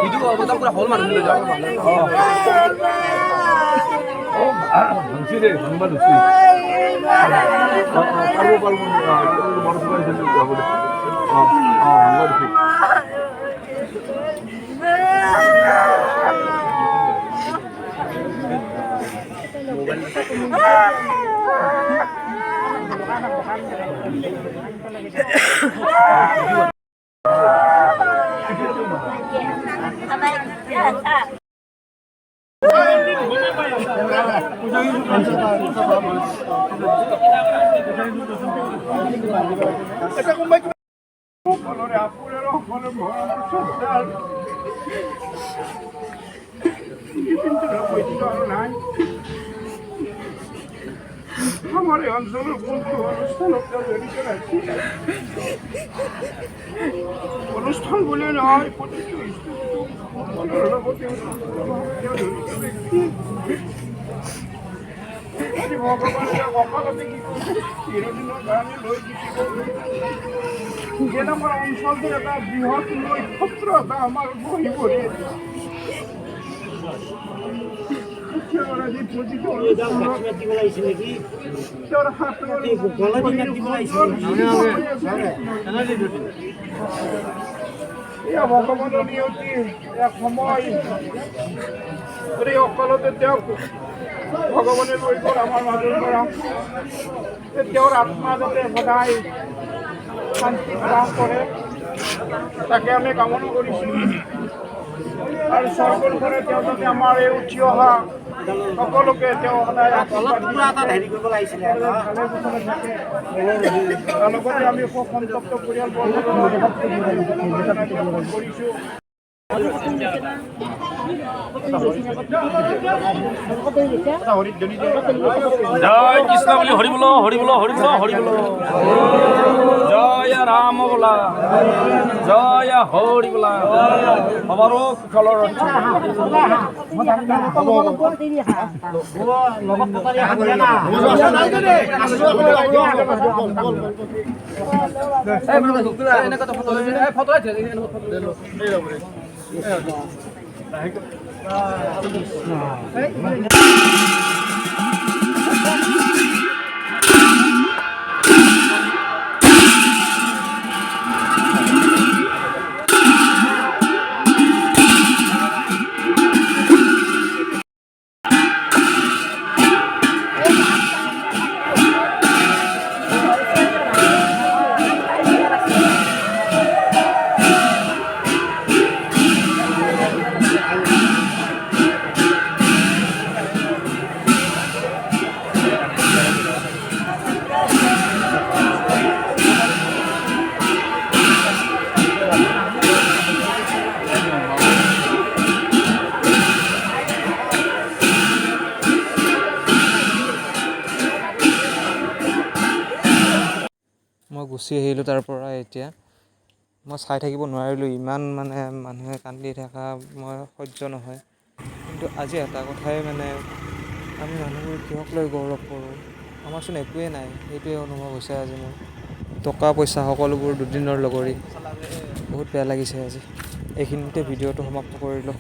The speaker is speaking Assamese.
ভিডিও অবদান পুরা হল মার মিলে যাবে ভাঙছি রে ভাঙবা ধুছি পারবো পারবো বড় সবাই জন্য যাবো ভাঙবা ধুছি আমার এই অঞ্চলের বন্ধু অনুষ্ঠান বলে নয় ভগবানের অকালতে কি চিরদিনের গানে লই যেটা আমার অঞ্চলের একটা বৃহৎ নৈপত্র আমার বই পড়ে ভগৱানৰ নিয়তি এক সময় এই অকালতে তেওঁক ভগৱানে লৈ গ'ল আমাৰ মাজৰ পৰা তেওঁৰ আত্মা যাতে সদায় শান্তি লাভ কৰে তাকে আমি কামনা কৰিছোঁ আৰু স্বৰ্গৰ পৰা তেওঁ যাতে আমাৰ এই উঠি অহা সকলোকে তেওঁ সদায় হেৰি কৰিব লাগিছিলে লগতে আমি খুব সন্তপ্ত পৰিয়াল কৰিছোঁ জয় কৃষ্ণ বুলি হৰি বলো হৰি বলো হৰি বলো হৰি বলো জয় ৰাম বোলা জয় হৰি বোলা আমাৰো কুশলৰ মই গুচি আহিলোঁ তাৰ পৰা এতিয়া মই চাই থাকিব নোৱাৰিলোঁ ইমান মানে মানুহে কান্দি থকা মই সহ্য নহয় কিন্তু আজি এটা কথাই মানে আমি মানুহবোৰ কিহক লৈ গৌৰৱ কৰোঁ আমাৰচোন একোৱেই নাই সেইটোৱে অনুভৱ হৈছে আজি মোৰ টকা পইচা সকলোবোৰ দুদিনৰ লগৰী বহুত বেয়া লাগিছে আজি এইখিনিতে ভিডিঅ'টো সমাপ্ত কৰিলোঁ।